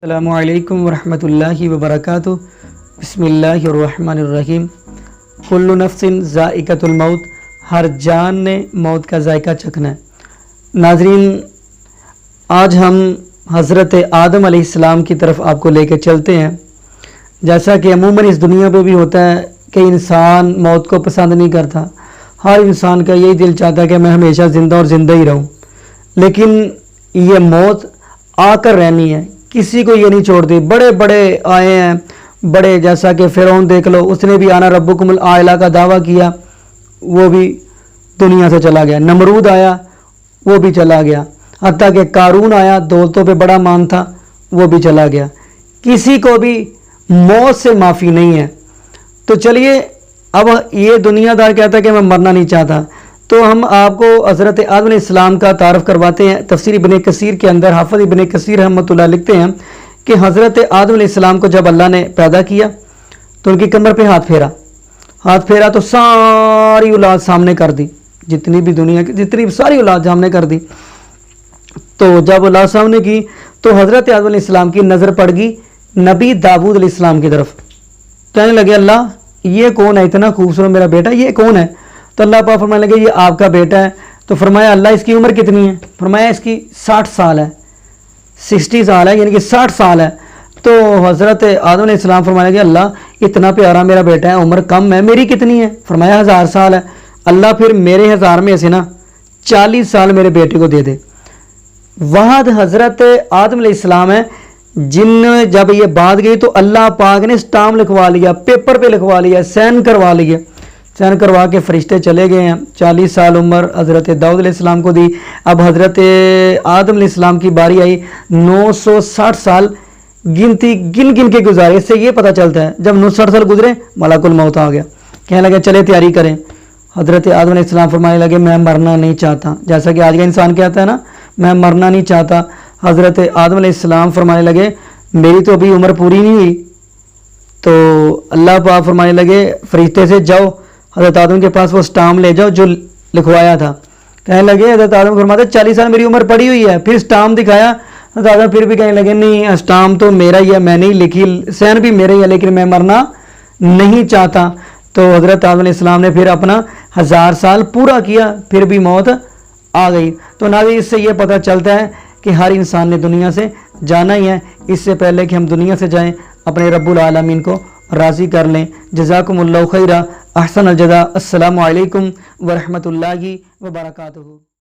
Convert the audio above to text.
السلام علیکم ورحمۃ اللہ وبرکاتہ۔ بسم اللہ الرحمن الرحیم۔ کل نفس ذائقۃ الموت، ہر جان نے موت کا ذائقہ چکھنا ہے۔ ناظرین، آج ہم حضرت آدم علیہ السلام کی طرف آپ کو لے کے چلتے ہیں۔ جیسا کہ عموماً اس دنیا پہ بھی ہوتا ہے کہ انسان موت کو پسند نہیں کرتا، ہر انسان کا یہی دل چاہتا ہے کہ میں ہمیشہ زندہ اور زندہ ہی رہوں، لیکن یہ موت آ کر رہنی ہے، کسی کو یہ نہیں چھوڑتی۔ بڑے بڑے آئے ہیں، بڑے، جیسا کہ فرعون دیکھ لو، اس نے بھی آنا ربکم الاعلی کا دعویٰ کیا، وہ بھی دنیا سے چلا گیا۔ نمرود آیا، وہ بھی چلا گیا۔ حتیٰ کہ قارون آیا، دولتوں پہ بڑا مان تھا، وہ بھی چلا گیا۔ کسی کو بھی موت سے معافی نہیں ہے۔ تو چلیے، اب یہ دنیا دار کہتا ہے کہ میں مرنا نہیں چاہتا، تو ہم آپ کو حضرت آدم علیہ السلام کا تعارف کرواتے ہیں۔ تفسیر ابن کثیر کے اندر حافظ ابن کثیر رحمۃ اللہ لکھتے ہیں کہ حضرت آدم علیہ السلام کو جب اللہ نے پیدا کیا تو ان کی کمر پہ ہاتھ پھیرا تو ساری اولاد سامنے کر دی، جتنی بھی دنیا کی جتنی بھی ساری اولاد سامنے کر دی۔ تو جب اولاد سامنے کی تو حضرت آدم علیہ السلام کی نظر پڑ گئی نبی داؤد علیہ السلام کی طرف۔ کہنے لگے، اللہ یہ کون ہے اتنا خوبصورت میرا بیٹا، یہ کون ہے؟ تو اللہ پاک فرمانے لگے، یہ آپ کا بیٹا ہے۔ تو فرمایا، اللہ اس کی عمر کتنی ہے؟ فرمایا اس کی 60 سال ہے، 60 سال ہے، یعنی کہ 60 سال ہے۔ تو حضرت آدم علیہ السلام فرمانے لگے، اللہ اتنا پیارا میرا بیٹا ہے، عمر کم ہے، میری کتنی ہے؟ فرمایا 1000 سال ہے۔ اللہ پھر میرے 1000 میں سے نا 40 سال میرے بیٹے کو دے دے۔ وہاں حضرت آدم علیہ السلام ہے جن جب یہ بات گئی تو اللہ پاک نے اسٹامپ لکھوا لیا، پیپر پہ لکھوا لیا، سین کروا لیا۔ سین کروا کے فرشتے چلے گئے ہیں۔ 40 سال عمر حضرت داؤد علیہ السلام کو دی۔ اب حضرت آدم علیہ السلام کی باری آئی، 960 سال گنتی گن گن کے گزارے۔ اس سے یہ پتہ چلتا ہے جب 960 سال گزرے ملک الموت آ گیا، کہنے لگے چلے تیاری کریں۔ حضرت آدم علیہ السلام فرمانے لگے، میں مرنا نہیں چاہتا، جیسا کہ آج کا انسان کہتا ہے نا، میں مرنا نہیں چاہتا۔ حضرت آدم علیہ السلام فرمانے لگے، میری تو ابھی عمر پوری نہیں ہوئی۔ تو اللہ پاک فرمانے لگے فرشتے سے، جاؤ حضرت آدم کے پاس وہ اسٹامپ لے جاؤ جو لکھوایا تھا۔ کہنے لگے، حضرت آدم فرماتے 40 سال میری عمر پڑی ہوئی ہے۔ پھر اسٹامپ دکھایا، حضرت آدم پھر بھی کہنے لگے، نہیں اسٹامپ تو میرا ہی ہے، میں نے ہی لکھی، سین بھی میرا ہی ہے، لیکن میں مرنا نہیں چاہتا۔ تو حضرت آدم علیہ السلام نے پھر اپنا 1000 سال پورا کیا، پھر بھی موت آ گئی۔ تو ناظرین، اس سے یہ پتہ چلتا ہے کہ ہر انسان نے دنیا سے جانا ہی ہے۔ اس سے پہلے کہ ہم دنیا سے جائیں، اپنے رب العالمین کو راضی کر لیں۔ جزاکم اللہ خیرہ، احسن الجزاء۔ السلام علیکم ورحمۃ اللہ وبرکاتہ۔